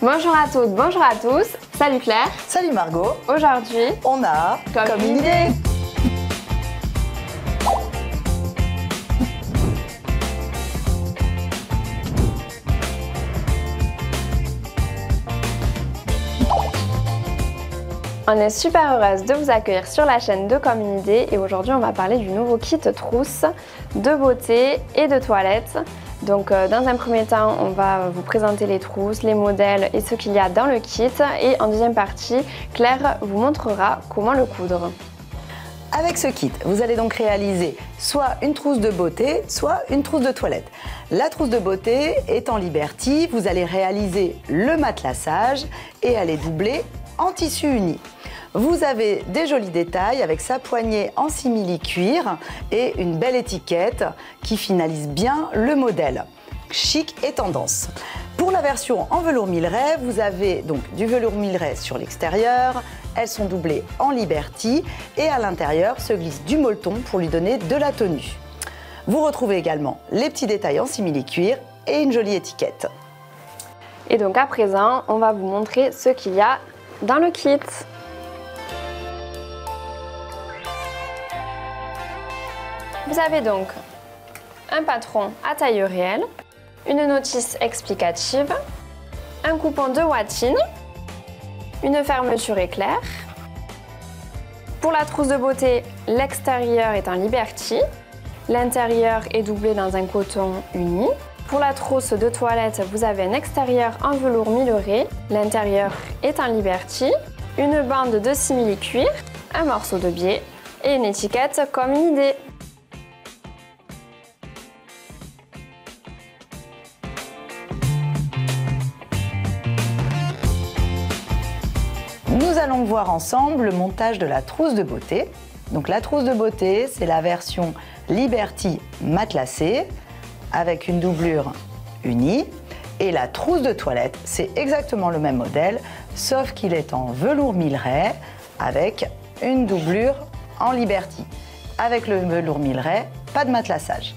Bonjour à toutes, bonjour à tous. Salut Claire. Salut Margot. Aujourd'hui, on a comme une idée. On est super heureuse de vous accueillir sur la chaîne de Comme une idée et aujourd'hui on va parler du nouveau kit trousse de beauté et de toilette. Donc dans un premier temps, on va vous présenter les trousses, les modèles et ce qu'il y a dans le kit et en deuxième partie, Claire vous montrera comment le coudre. Avec ce kit, vous allez donc réaliser soit une trousse de beauté, soit une trousse de toilette. La trousse de beauté est en Liberty, vous allez réaliser le matelassage et elle est doublée en tissu uni. Vous avez des jolis détails avec sa poignée en simili-cuir et une belle étiquette qui finalise bien le modèle. Chic et tendance. Pour la version en velours Milleray, vous avez donc du velours Milleray sur l'extérieur. Elles sont doublées en Liberty et à l'intérieur se glisse du molleton pour lui donner de la tenue. Vous retrouvez également les petits détails en simili-cuir et une jolie étiquette. Et donc à présent, on va vous montrer ce qu'il y a dans le kit. Vous avez donc un patron à taille réelle, une notice explicative, un coupon de watine, une fermeture éclair. Pour la trousse de beauté, l'extérieur est en Liberty, l'intérieur est doublé dans un coton uni. Pour la trousse de toilette, vous avez un extérieur en velours Milleray, l'intérieur est en Liberty, une bande de simili-cuir, un morceau de biais et une étiquette comme une idée. Nous allons voir ensemble le montage de la trousse de beauté. Donc la trousse de beauté, c'est la version Liberty matelassée avec une doublure unie. Et la trousse de toilette, c'est exactement le même modèle, sauf qu'il est en velours Milleray avec une doublure en Liberty. Avec le velours Milleray, pas de matelassage.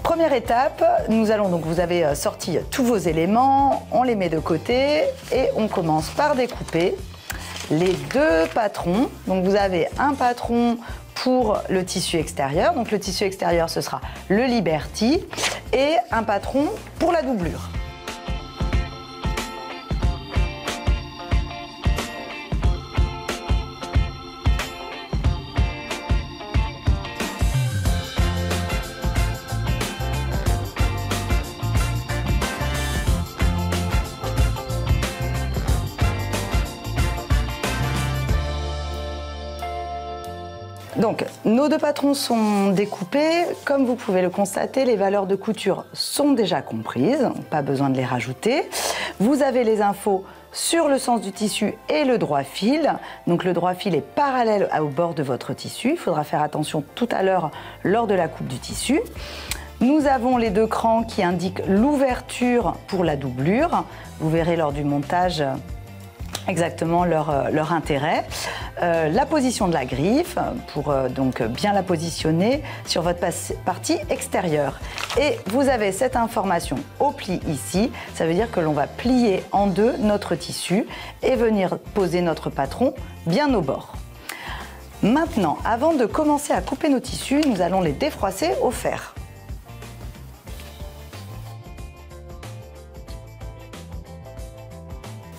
Première étape, nous allons donc, vous avez sorti tous vos éléments, on les met de côté et on commence par découper les deux patrons. Donc vous avez un patron pour le tissu extérieur. Donc le tissu extérieur, ce sera le Liberty et un patron pour la doublure. Donc, nos deux patrons sont découpés. Comme vous pouvez le constater, les valeurs de couture sont déjà comprises, pas besoin de les rajouter. Vous avez les infos sur le sens du tissu et le droit fil. Donc le droit fil est parallèle au bord de votre tissu. Il faudra faire attention tout à l'heure lors de la coupe du tissu. Nous avons les deux crans qui indiquent l'ouverture pour la doublure. Vous verrez lors du montage exactement leur intérêt. La position de la griffe pour donc bien la positionner sur votre partie extérieure. Et vous avez cette information au pli ici, ça veut dire que l'on va plier en deux notre tissu et venir poser notre patron bien au bord. Maintenant, avant de commencer à couper nos tissus, nous allons les défroisser au fer.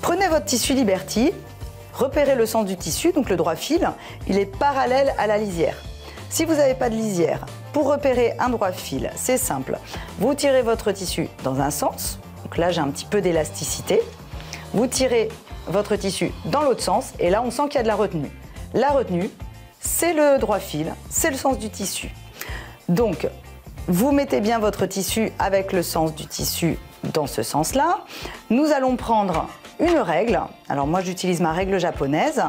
Prenez votre tissu Liberty, repérez le sens du tissu, donc le droit fil, il est parallèle à la lisière. Si vous n'avez pas de lisière, pour repérer un droit fil, c'est simple. Vous tirez votre tissu dans un sens, donc là j'ai un petit peu d'élasticité. Vous tirez votre tissu dans l'autre sens et là on sent qu'il y a de la retenue. La retenue, c'est le droit fil, c'est le sens du tissu. Donc, vous mettez bien votre tissu avec le sens du tissu dans ce sens-là. Nous allons prendre une règle, alors moi j'utilise ma règle japonaise,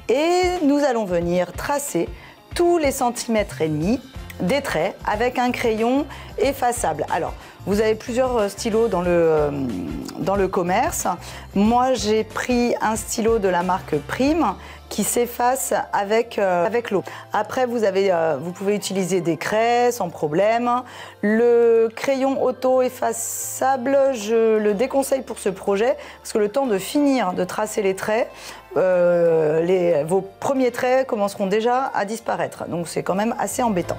et nous allons venir tracer tous les centimètres et demi des traits avec un crayon effaçable. Alors, vous avez plusieurs stylos dans le commerce. Moi, j'ai pris un stylo de la marque Prime qui s'efface avec l'eau. Après, vous pouvez utiliser des craies sans problème. Le crayon auto-effaçable, je le déconseille pour ce projet parce que le temps de finir de tracer les traits, vos premiers traits commenceront déjà à disparaître. Donc c'est quand même assez embêtant.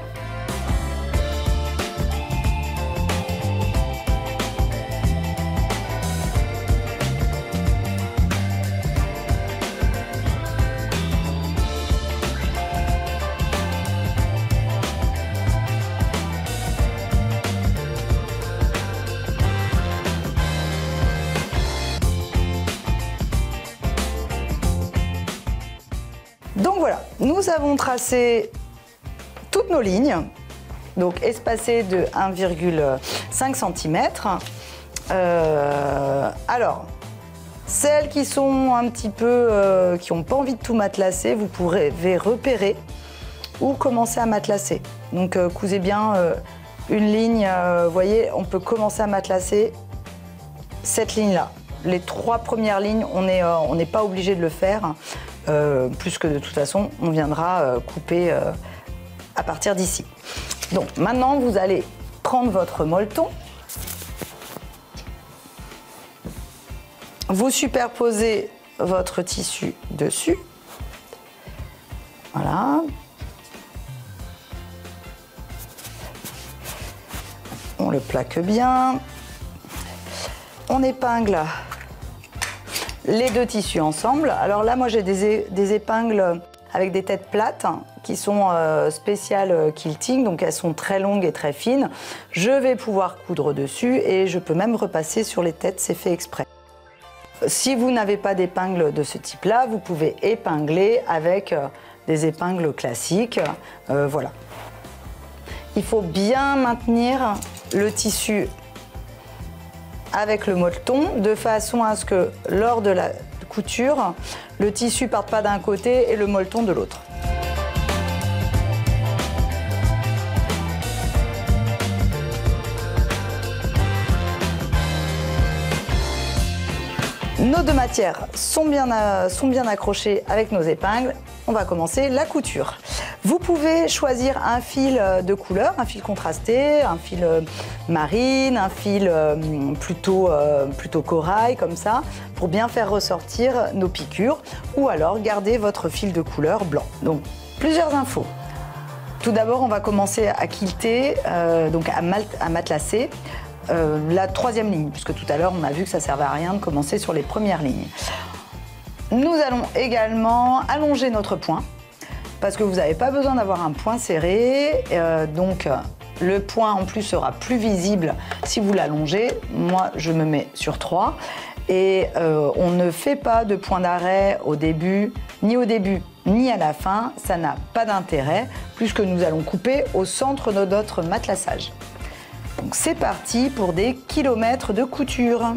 Donc voilà, nous avons tracé toutes nos lignes, donc espacées de 1,5 cm. Alors, celles qui sont un petit peu, qui n'ont pas envie de tout matelassé, vous pourrez repérer ou commencer à matelassé. Donc cousez bien une ligne, vous voyez, on peut commencer à matelassé cette ligne-là. Les 3 premières lignes, on n'est pas obligé de le faire. Plus que de toute façon, on viendra couper à partir d'ici. Donc maintenant, vous allez prendre votre molleton, vous superposez votre tissu dessus. Voilà. On le plaque bien. On épingle les 2 tissus ensemble. Alors là, moi j'ai des épingles avec des têtes plates qui sont spéciales quilting, donc elles sont très longues et très fines. Je vais pouvoir coudre dessus et je peux même repasser sur les têtes, c'est fait exprès. Si vous n'avez pas d'épingles de ce type-là, vous pouvez épingler avec des épingles classiques. Voilà. Il faut bien maintenir le tissu avec le molleton, de façon à ce que lors de la couture, le tissu ne parte pas d'un côté et le molleton de l'autre. Nos 2 matières sont bien accrochées avec nos épingles. On va commencer la couture. Vous pouvez choisir un fil de couleur, un fil contrasté, un fil marine, un fil plutôt corail, comme ça, pour bien faire ressortir nos piqûres, ou alors garder votre fil de couleur blanc. Donc, plusieurs infos. Tout d'abord, on va commencer à quilter, donc à matelasser la 3e ligne, puisque tout à l'heure, on a vu que ça ne servait à rien de commencer sur les premières lignes. Nous allons également allonger notre point, parce que vous n'avez pas besoin d'avoir un point serré, donc le point en plus sera plus visible si vous l'allongez. Moi, je me mets sur 3 et on ne fait pas de point d'arrêt au début ni à la fin, ça n'a pas d'intérêt, puisque nous allons couper au centre de notre matelassage. Donc c'est parti pour des kilomètres de couture.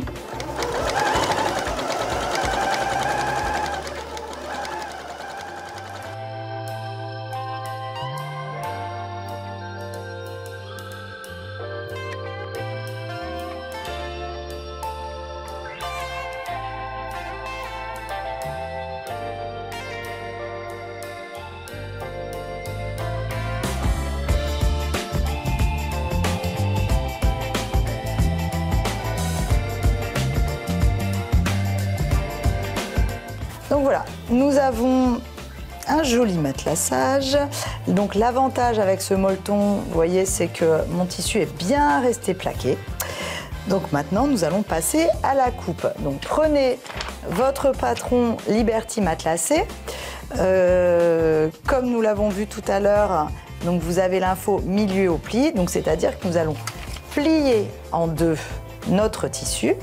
Donc voilà, nous avons un joli matelassage. Donc l'avantage avec ce molleton, vous voyez, c'est que mon tissu est bien resté plaqué. Donc maintenant, nous allons passer à la coupe. Donc prenez votre patron Liberty matelassé. Comme nous l'avons vu tout à l'heure, donc vous avez l'info milieu au pli. Donc c'est-à-dire que nous allons plier en 2 notre tissu.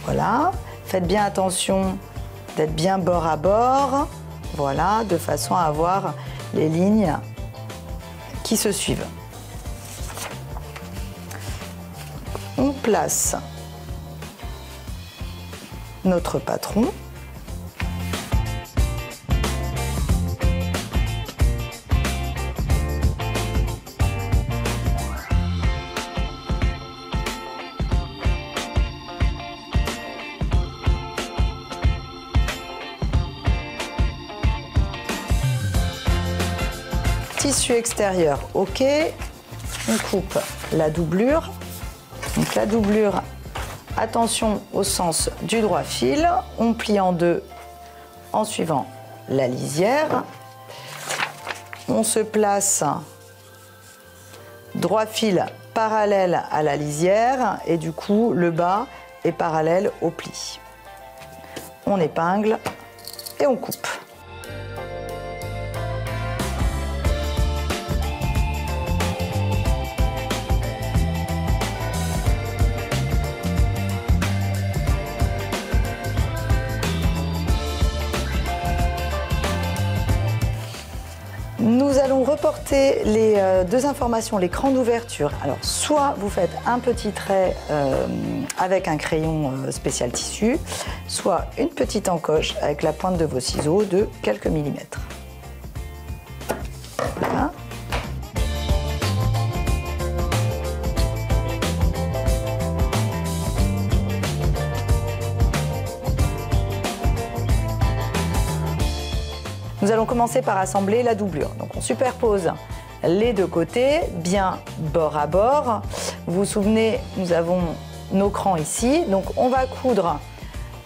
Voilà. Faites bien attention d'être bien bord à bord, voilà, de façon à avoir les lignes qui se suivent. On place notre patron. tissu extérieur, ok. On coupe la doublure. Donc la doublure, attention au sens du droit fil. On plie en deux en suivant la lisière. On se place droit fil parallèle à la lisière et du coup le bas est parallèle au pli. On épingle et on coupe. Nous allons reporter les deux informations, l'écran d'ouverture. Alors, soit vous faites un petit trait avec un crayon spécial tissu, soit une petite encoche avec la pointe de vos ciseaux de quelques millimètres. Voilà. Nous allons commencer par assembler la doublure. Donc on superpose les deux côtés, bien bord à bord. Vous vous souvenez, nous avons nos crans ici. Donc on va coudre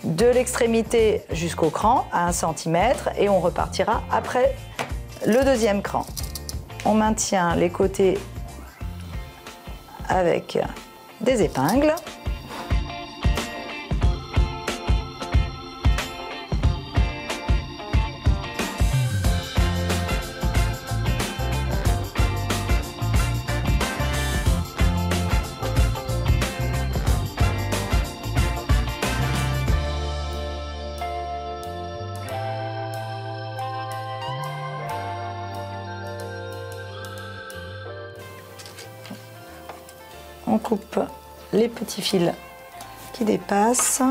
de l'extrémité jusqu'au cran à 1 cm et on repartira après le deuxième cran. On maintient les côtés avec des épingles. On coupe les petits fils qui dépassent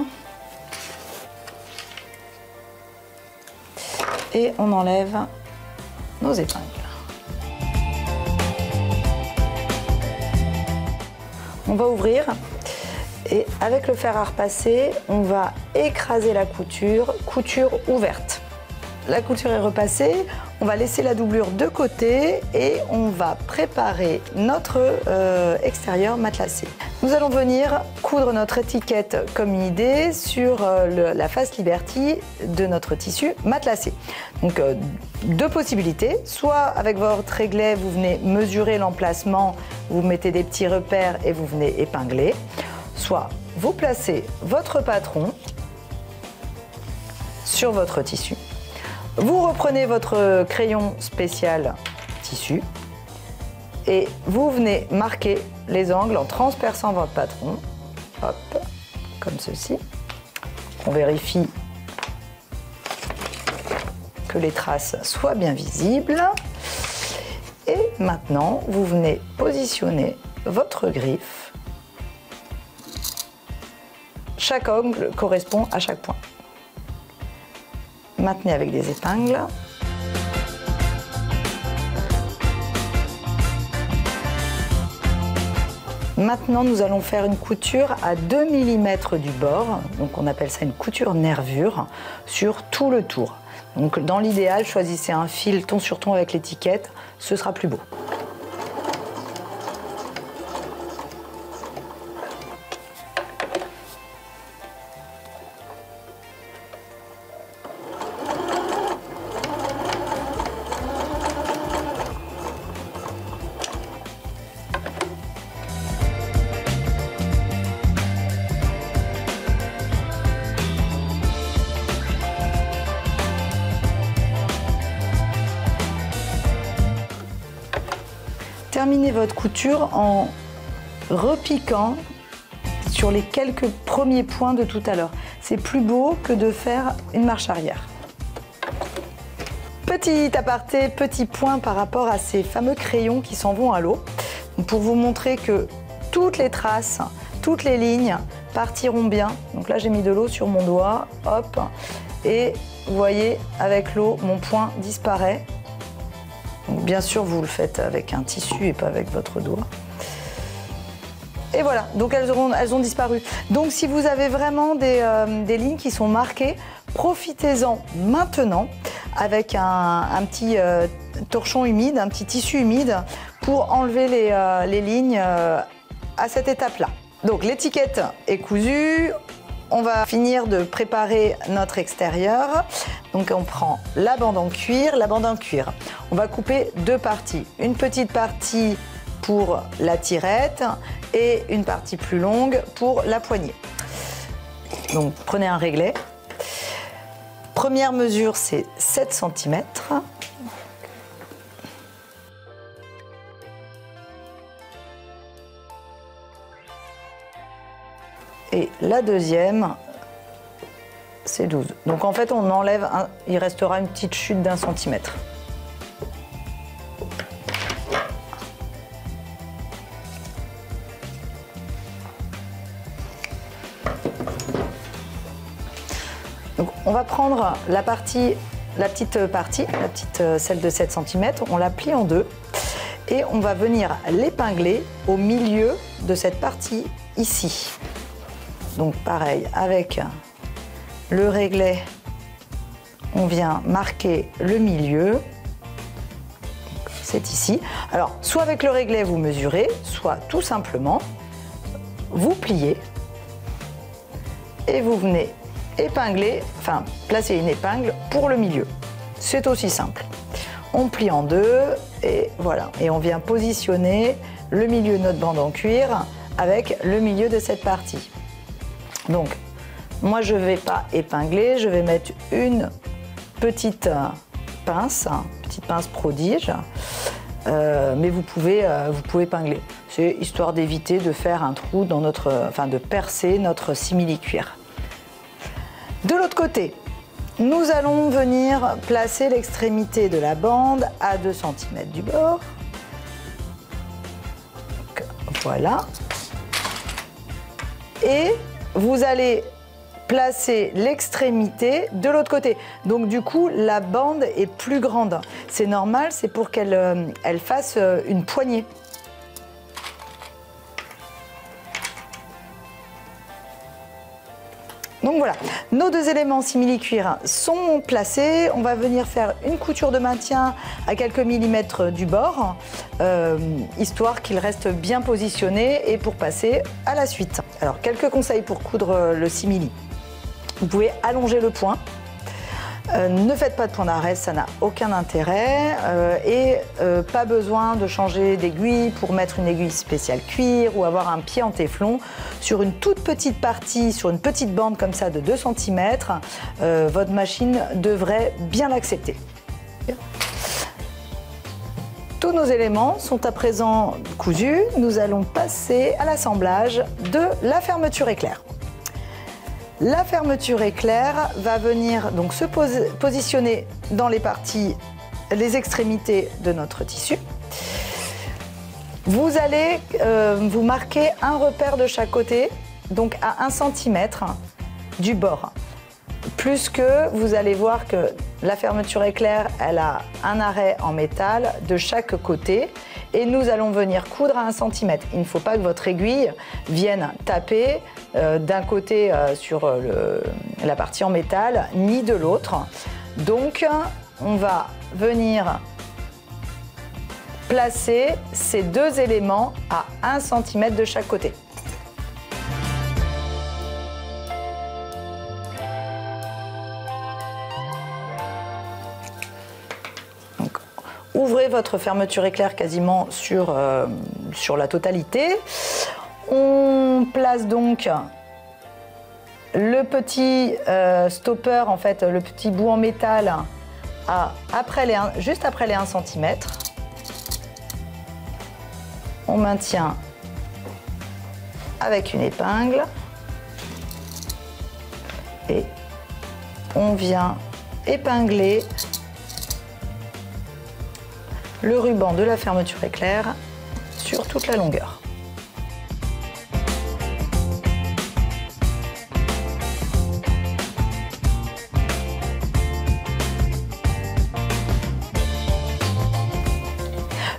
et on enlève nos épingles. On va ouvrir et avec le fer à repasser, on va écraser la couture, couture ouverte. La couture est repassée, on va laisser la doublure de côté et on va préparer notre extérieur matelassé. Nous allons venir coudre notre étiquette comme une idée sur la face Liberty de notre tissu matelassé. Donc deux possibilités, soit avec votre réglet vous venez mesurer l'emplacement, vous mettez des petits repères et vous venez épingler, soit vous placez votre patron sur votre tissu. Vous reprenez votre crayon spécial tissu et vous venez marquer les angles en transperçant votre patron. Hop, comme ceci. On vérifie que les traces soient bien visibles. Et maintenant, vous venez positionner votre griffe. Chaque angle correspond à chaque point. Maintenez avec des épingles. Maintenant, nous allons faire une couture à 2 mm du bord. Donc, on appelle ça une couture nervure sur tout le tour. Donc, dans l'idéal, choisissez un fil ton sur ton avec l'étiquette, ce sera plus beau. Terminez votre couture en repiquant sur les quelques premiers points de tout à l'heure. C'est plus beau que de faire une marche arrière. Petit aparté, petit point par rapport à ces fameux crayons qui s'en vont à l'eau. Pour vous montrer que toutes les traces, toutes les lignes partiront bien. Donc là, j'ai mis de l'eau sur mon doigt, hop, et vous voyez, avec l'eau, mon point disparaît. Donc, bien sûr, vous le faites avec un tissu et pas avec votre doigt. Et voilà, donc elles ont disparu. Donc si vous avez vraiment des lignes qui sont marquées, profitez-en maintenant. avec un petit torchon humide, un petit tissu humide pour enlever les lignes à cette étape-là. Donc l'étiquette est cousue. On va finir de préparer notre extérieur. Donc on prend la bande en cuir. La bande en cuir, on va couper deux parties. Une petite partie pour la tirette et une partie plus longue pour la poignée. Donc prenez un réglet. Première mesure, c'est 7 cm. Et la deuxième, c'est 12. Donc en fait, on enlève, il restera une petite chute d'1 centimètre. Donc on va prendre la petite partie, celle de 7 cm, on la plie en deux et on va venir l'épingler au milieu de cette partie ici. Donc pareil, avec le réglet, on vient marquer le milieu. C'est ici. Alors, soit avec le réglet, vous mesurez, soit tout simplement, vous pliez et vous venez épingler, enfin placer une épingle pour le milieu. C'est aussi simple. On plie en deux et voilà. Et on vient positionner le milieu de notre bande en cuir avec le milieu de cette partie. Donc, moi je ne vais pas épingler, je vais mettre une petite pince prodige, mais vous pouvez épingler. C'est histoire d'éviter de faire un trou dans de percer notre simili-cuir. De l'autre côté, nous allons venir placer l'extrémité de la bande à 2 cm du bord. Donc, voilà. Et vous allez placer l'extrémité de l'autre côté. Donc du coup, la bande est plus grande. C'est normal, c'est pour qu'elle fasse une poignée. Donc voilà, nos deux éléments simili-cuir sont placés. On va venir faire une couture de maintien à quelques millimètres du bord, histoire qu'il reste bien positionné et pour passer à la suite. Alors, quelques conseils pour coudre le simili. Vous pouvez allonger le point. Ne faites pas de point d'arrêt, ça n'a aucun intérêt et pas besoin de changer d'aiguille pour mettre une aiguille spéciale cuir ou avoir un pied en téflon. Sur une toute petite partie, sur une petite bande comme ça de 2 cm, votre machine devrait bien l'accepter. Tous nos éléments sont à présent cousus. Nous allons passer à l'assemblage de la fermeture éclair. La fermeture éclair va venir donc se positionner dans les extrémités de notre tissu. Vous allez vous marquer un repère de chaque côté, donc à 1 cm du bord. Plus que vous allez voir que la fermeture éclair, elle a un arrêt en métal de chaque côté et nous allons venir coudre à 1 cm. Il ne faut pas que votre aiguille vienne taper d'un côté sur la partie en métal ni de l'autre. Donc on va venir placer ces deux éléments à 1 cm de chaque côté. Donc, ouvrez votre fermeture éclair quasiment sur la totalité. On place donc le petit stopper, en fait, le petit bout en métal juste après les 1 cm. On maintient avec une épingle et on vient épingler le ruban de la fermeture éclair sur toute la longueur.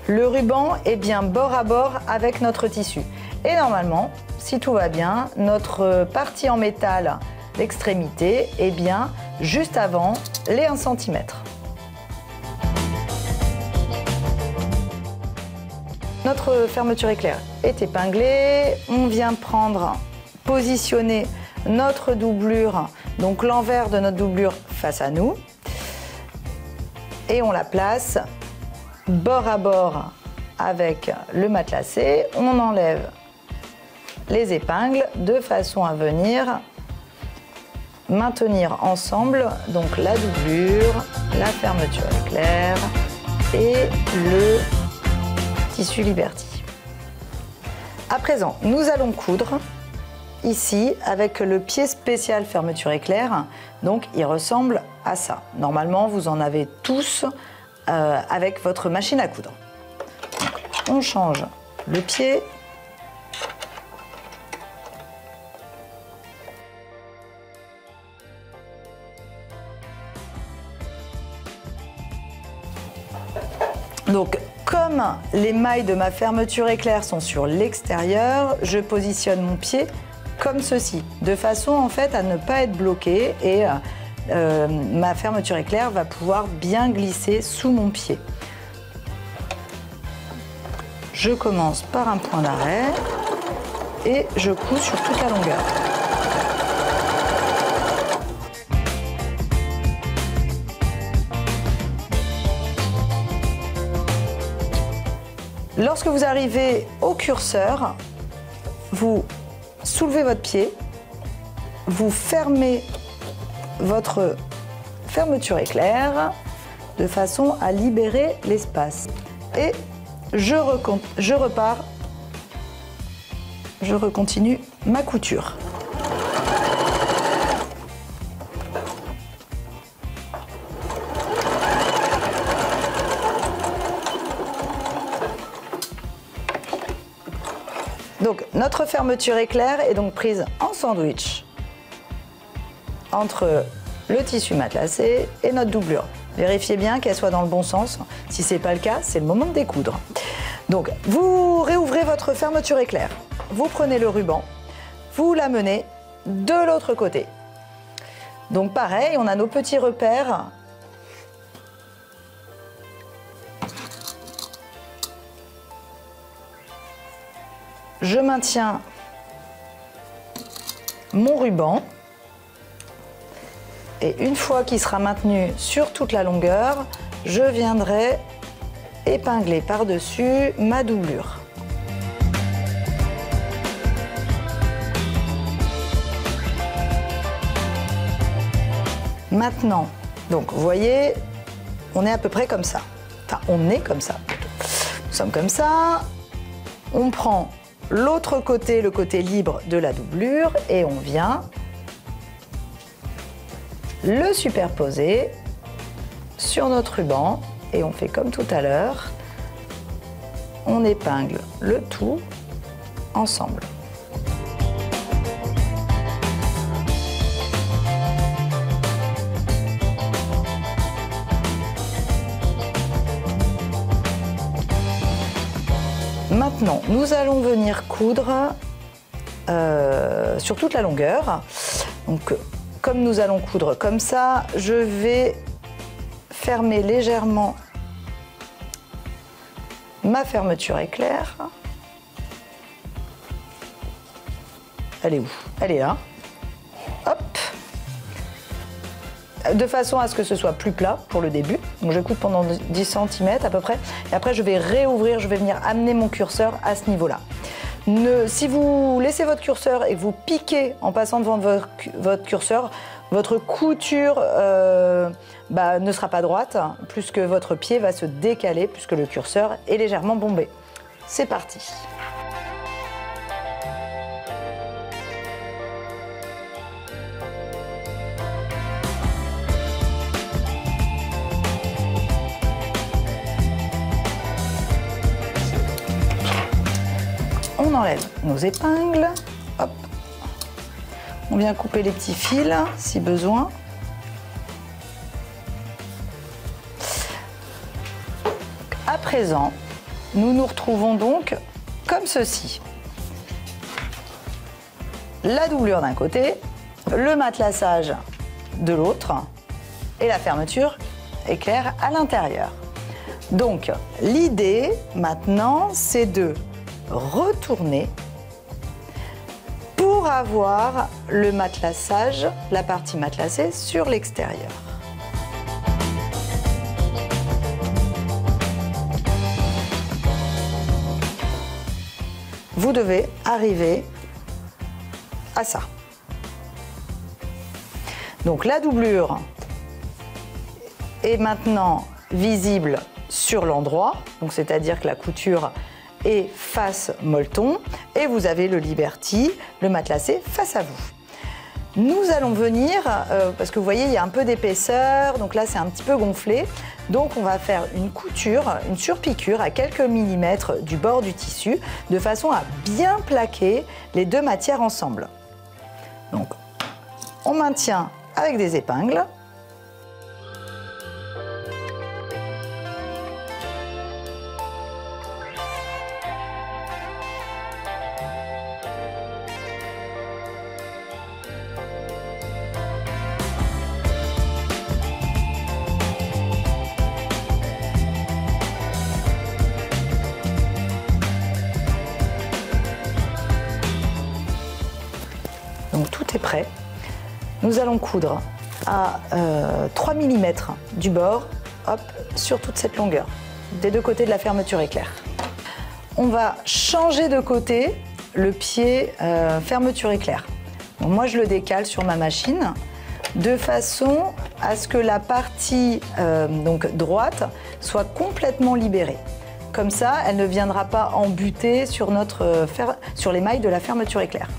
Le ruban est bien bord à bord avec notre tissu. Et normalement, si tout va bien, notre partie en métal, l'extrémité, est bien juste avant les 1 cm. notre fermeture éclair est épinglée. On vient positionner notre doublure, donc l'envers de notre doublure face à nous. Et on la place bord à bord avec le matelassé. On enlève les épingles de façon à venir maintenir ensemble donc la doublure, la fermeture éclair et le tissu Liberty. À présent, nous allons coudre ici avec le pied spécial fermeture éclair. Donc il ressemble à ça. Normalement, vous en avez tous avec votre machine à coudre. Donc, on change le pied. Donc, comme les mailles de ma fermeture éclair sont sur l'extérieur, je positionne mon pied comme ceci, de façon en fait à ne pas être bloqué et ma fermeture éclair va pouvoir bien glisser sous mon pied. Je commence par un point d'arrêt et je couds sur toute la longueur. Lorsque vous arrivez au curseur, vous soulevez votre pied, vous fermez votre fermeture éclair de façon à libérer l'espace. Et je recontinue ma couture. Donc notre fermeture éclair est donc prise en sandwich entre le tissu matelassé et notre doublure. Vérifiez bien qu'elle soit dans le bon sens. Si ce n'est pas le cas, c'est le moment de découdre. Donc vous réouvrez votre fermeture éclair. Vous prenez le ruban, vous l'amenez de l'autre côté. Donc pareil, on a nos petits repères. Je maintiens mon ruban et une fois qu'il sera maintenu sur toute la longueur, je viendrai épingler par-dessus ma doublure. Maintenant, donc vous voyez, on est à peu près comme ça. Enfin, on est comme ça plutôt. Nous sommes comme ça. On prend l'autre côté, le côté libre de la doublure, et on vient le superposer sur notre ruban et on fait comme tout à l'heure, on épingle le tout ensemble. Maintenant, nous allons venir coudre sur toute la longueur. Donc, comme nous allons coudre comme ça, je vais fermer légèrement ma fermeture éclair. Elle est où? Elle est là. Hop. De façon à ce que ce soit plus plat pour le début. Donc je coupe pendant 10 cm à peu près. Et après je vais réouvrir, je vais venir amener mon curseur à ce niveau-là. Si vous laissez votre curseur et que vous piquez en passant devant votre curseur, votre couture ne sera pas droite, plus que votre pied va se décaler puisque le curseur est légèrement bombé. C'est parti. On enlève nos épingles, hop. On vient couper les petits fils si besoin. À présent, nous nous retrouvons donc comme ceci. La doublure d'un côté, le matelassage de l'autre et la fermeture éclair à l'intérieur. Donc, l'idée maintenant, c'est de retourner pour avoir le matelassage, la partie matelassée sur l'extérieur. Vous devez arriver à ça. Donc la doublure est maintenant visible sur l'endroit, donc c'est-à-dire que la couture est face molleton et vous avez le Liberty, le matelassé face à vous. Nous allons venir, parce que vous voyez il y a un peu d'épaisseur, donc là c'est un petit peu gonflé, donc on va faire une couture, une surpiqûre à quelques millimètres du bord du tissu, de façon à bien plaquer les deux matières ensemble. Donc on maintient avec des épingles. Donc tout est prêt. Nous allons coudre à 3 mm du bord, hop, sur toute cette longueur, des deux côtés de la fermeture éclair. On va changer de côté le pied fermeture éclair. Donc moi je le décale sur ma machine de façon à ce que la partie donc droite soit complètement libérée. Comme ça, elle ne viendra pas embuter sur, sur les mailles de la fermeture éclair.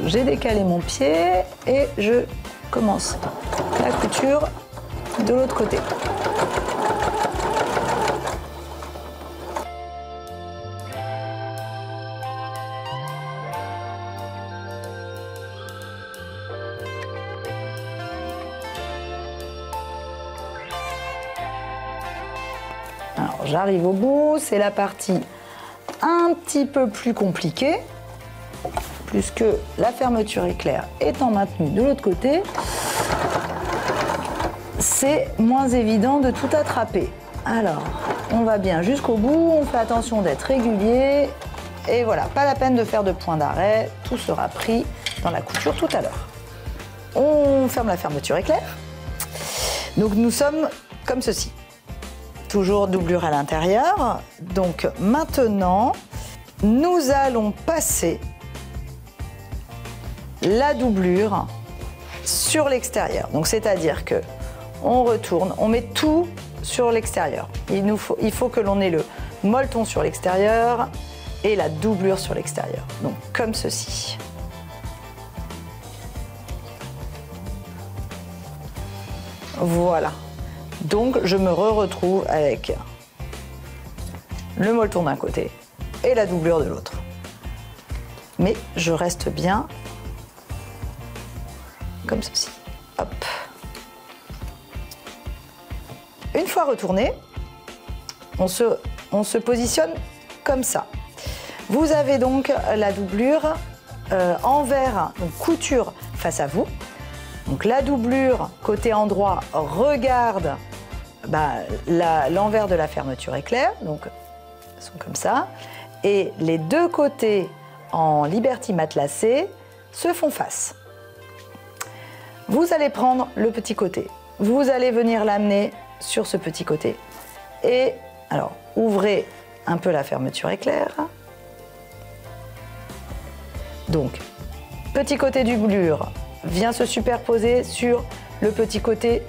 J'ai décalé mon pied et je commence la couture de l'autre côté. Alors j'arrive au bout, c'est la partie un petit peu plus compliquée, puisque la fermeture éclair étant maintenue de l'autre côté, c'est moins évident de tout attraper. Alors, on va bien jusqu'au bout, on fait attention d'être régulier, et voilà, pas la peine de faire de point d'arrêt, tout sera pris dans la couture tout à l'heure. On ferme la fermeture éclair. Donc nous sommes comme ceci. Toujours doublure à l'intérieur. Donc maintenant, nous allons passer la doublure sur l'extérieur. Donc c'est-à-dire que on retourne, on met tout sur l'extérieur. Il faut que l'on ait le molleton sur l'extérieur et la doublure sur l'extérieur. Donc comme ceci. Voilà. Donc je me retrouve avec le molleton d'un côté et la doublure de l'autre. Mais je reste bien comme ceci. Hop. Une fois retourné, on se positionne comme ça. Vous avez donc la doublure envers, donc couture face à vous. Donc la doublure côté endroit regarde l'envers de la fermeture éclair, donc elles sont comme ça. Et les deux côtés en Liberty matelassé se font face. Vous allez prendre le petit côté, vous allez venir l'amener sur ce petit côté. Et alors, ouvrez un peu la fermeture éclair. Donc, petit côté doublure vient se superposer sur le petit côté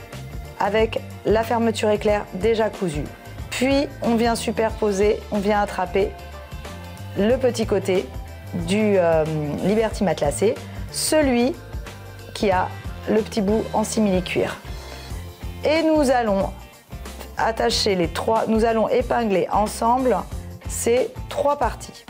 avec la fermeture éclair déjà cousue. Puis, on vient superposer, on vient attraper le petit côté du Liberty matelassé, celui qui a le petit bout en simili-cuir. Et nous allons attacher les trois, nous allons épingler ensemble ces trois parties.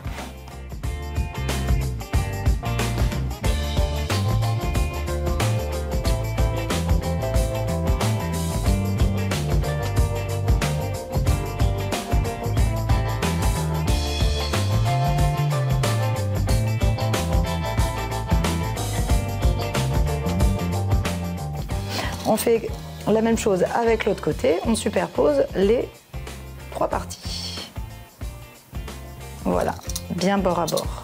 On fait la même chose avec l'autre côté, on superpose les trois parties. Voilà, bien bord à bord.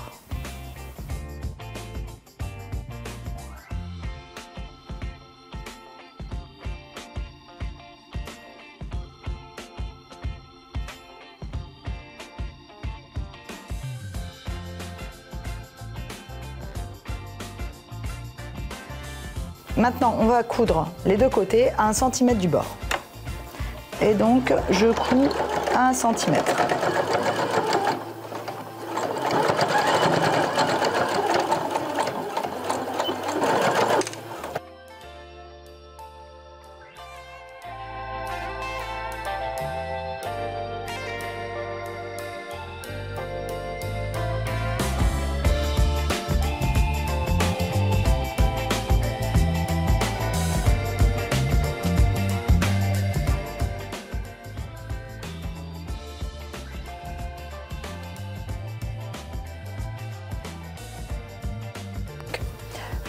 Maintenant, on va coudre les deux côtés à 1 cm du bord. Et donc, je couds à 1 cm.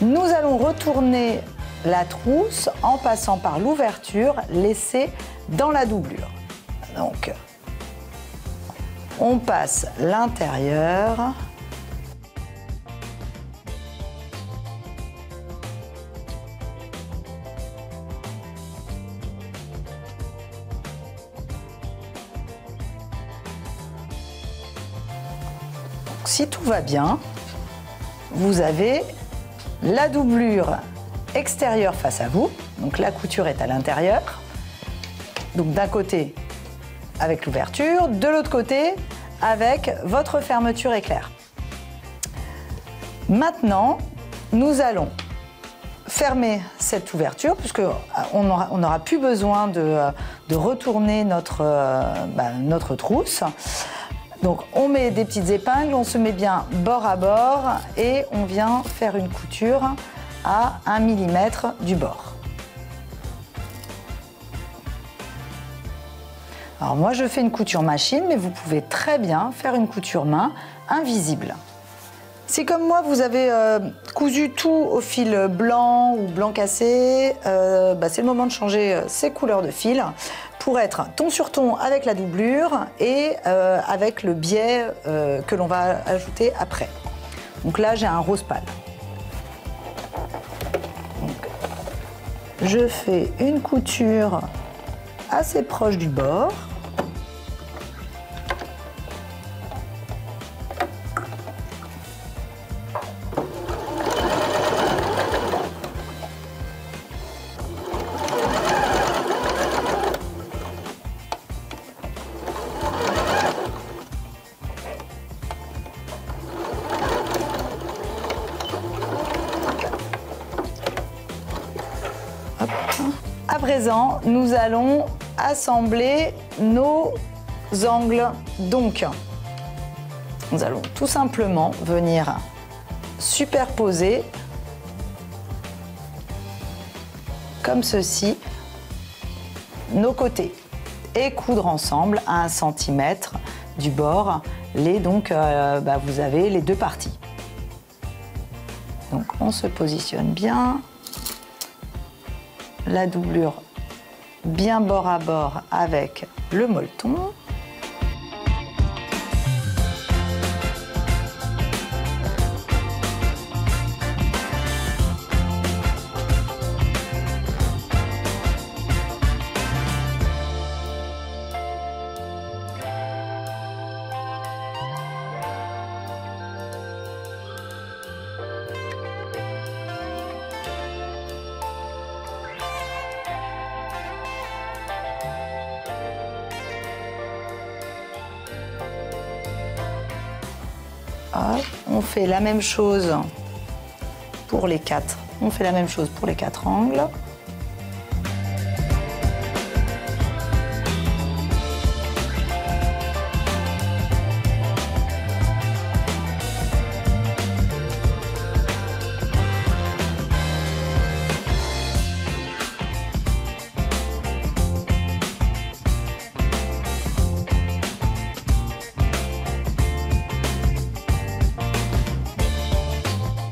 Nous allons retourner la trousse en passant par l'ouverture laissée dans la doublure. Donc, on passe l'intérieur. Donc, si tout va bien, vous avez la doublure extérieure face à vous, donc la couture est à l'intérieur, donc d'un côté avec l'ouverture, de l'autre côté avec votre fermeture éclair. Maintenant, nous allons fermer cette ouverture puisqu'on n'aura plus besoin de retourner notre trousse. Donc on met des petites épingles, on se met bien bord à bord et on vient faire une couture à 1 mm du bord. Alors moi je fais une couture machine, mais vous pouvez très bien faire une couture main invisible. Si comme moi vous avez cousu tout au fil blanc ou blanc cassé, c'est le moment de changer ces couleurs de fil pour être ton sur ton avec la doublure et avec le biais que l'on va ajouter après. Donc là j'ai un rose pâle. Donc, je fais une couture assez proche du bord. À présent, nous allons assembler nos angles. Donc, nous allons tout simplement venir superposer comme ceci nos côtés et coudre ensemble à 1 cm du bord. Vous avez les deux parties. Donc, on se positionne bien. La doublure bien bord à bord avec le molleton. Hop, on fait la même chose pour les quatre. On fait la même chose pour les 4 angles.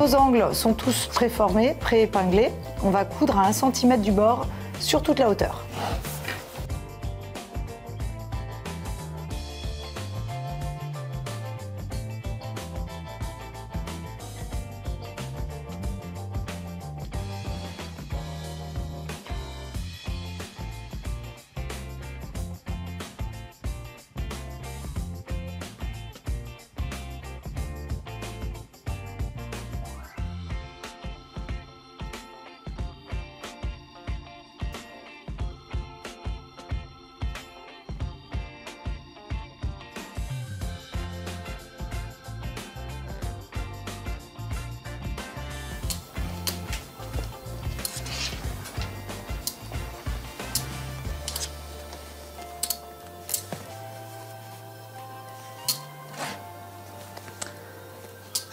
Nos angles sont tous préformés, pré-épinglés. On va coudre à 1 cm du bord sur toute la hauteur.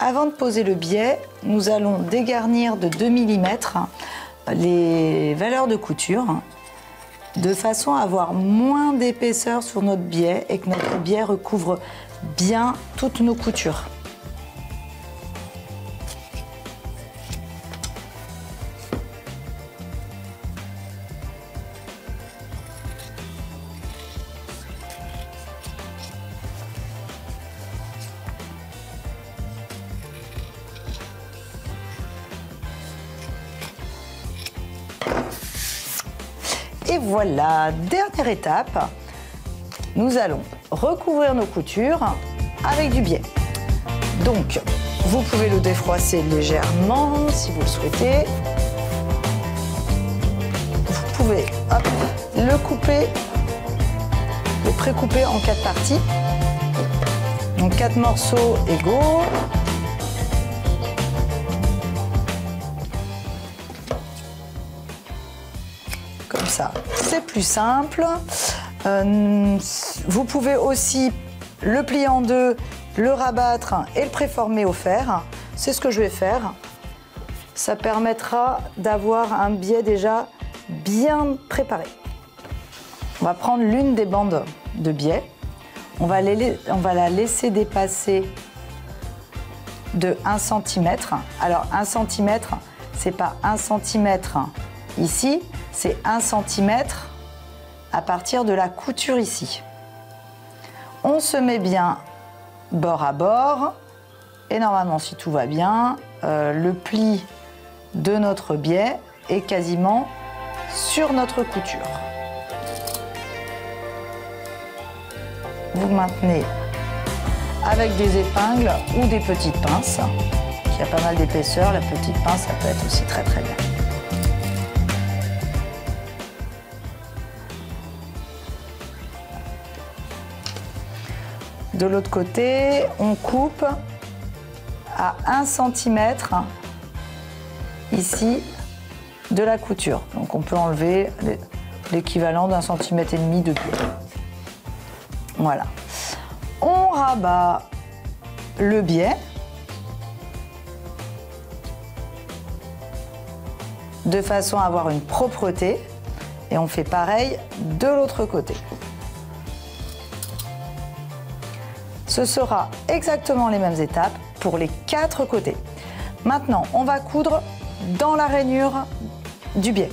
Avant de poser le biais, nous allons dégarnir de 2 mm les valeurs de couture de façon à avoir moins d'épaisseur sur notre biais et que notre biais recouvre bien toutes nos coutures. Et voilà, dernière étape, nous allons recouvrir nos coutures avec du biais. Donc, vous pouvez le défroisser légèrement si vous le souhaitez. Vous pouvez le couper, le précouper en 4 parties. Donc 4 morceaux égaux. Comme ça, c'est plus simple. Vous pouvez aussi le plier en deux, le rabattre et le préformer au fer. C'est ce que je vais faire. Ça permettra d'avoir un biais déjà bien préparé. On va prendre l'une des bandes de biais. On va la laisser dépasser de 1 cm. Alors 1 cm, c'est pas 1 cm ici, c'est 1 cm à partir de la couture ici. On se met bien bord à bord et normalement, si tout va bien, le pli de notre biais est quasiment sur notre couture. Vous maintenez avec des épingles ou des petites pinces. Il y a pas mal d'épaisseur, la petite pince, ça peut être aussi très très bien. De l'autre côté, on coupe à 1 cm ici de la couture. Donc on peut enlever l'équivalent d'1,5 cm de biais. Voilà. On rabat le biais de façon à avoir une propreté et on fait pareil de l'autre côté. Ce sera exactement les mêmes étapes pour les 4 côtés. Maintenant, on va coudre dans la rainure du biais.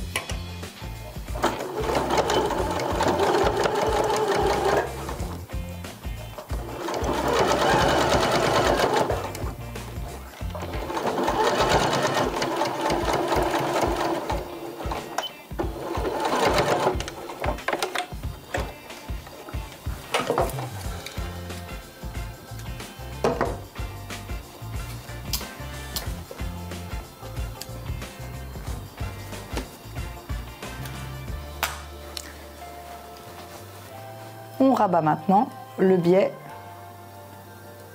On rabat maintenant le biais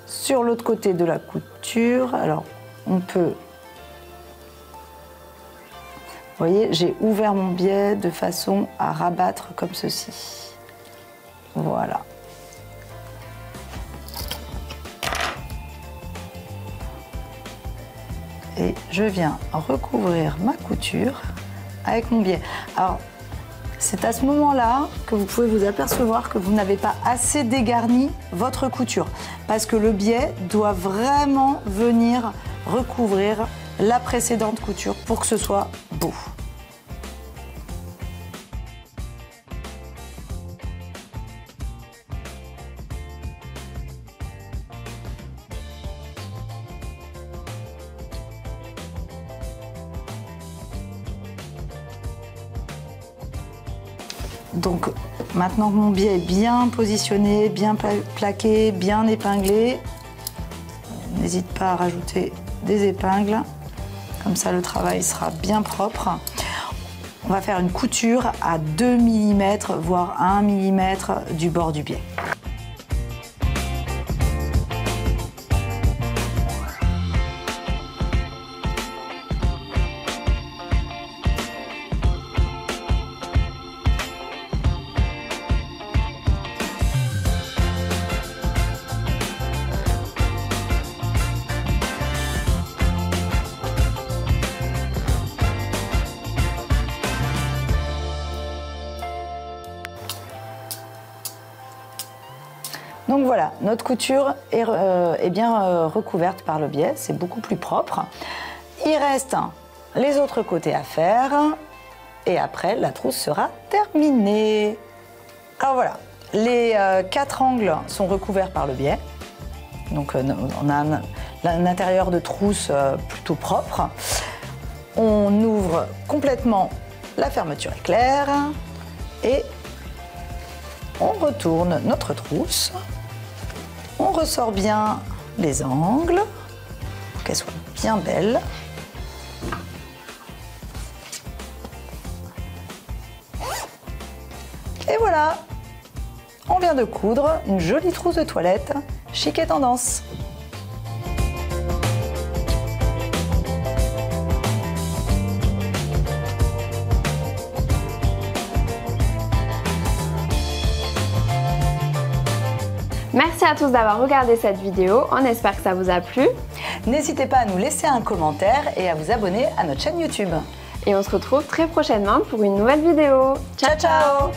sur l'autre côté de la couture. Alors, on peut... Vous voyez, j'ai ouvert mon biais de façon à rabattre comme ceci. Voilà. Et je viens recouvrir ma couture avec mon biais. Alors, c'est à ce moment-là que vous pouvez vous apercevoir que vous n'avez pas assez dégarni votre couture parce que le biais doit vraiment venir recouvrir la précédente couture pour que ce soit beau. Donc maintenant que mon biais est bien positionné, bien plaqué, bien épinglé, n'hésite pas à rajouter des épingles, comme ça le travail sera bien propre. On va faire une couture à 2 mm, voire 1 mm du bord du biais. Donc voilà, notre couture est bien recouverte par le biais, c'est beaucoup plus propre. Il reste les autres côtés à faire et après la trousse sera terminée. Alors voilà, les 4 angles sont recouverts par le biais. Donc on a un intérieur de trousse plutôt propre. On ouvre complètement la fermeture éclair et on retourne notre trousse. On ressort bien les angles pour qu'elle soit bien belle. Et voilà, on vient de coudre une jolie trousse de toilette chic et tendance. Merci à tous d'avoir regardé cette vidéo, on espère que ça vous a plu. N'hésitez pas à nous laisser un commentaire et à vous abonner à notre chaîne YouTube. Et on se retrouve très prochainement pour une nouvelle vidéo. Ciao ciao!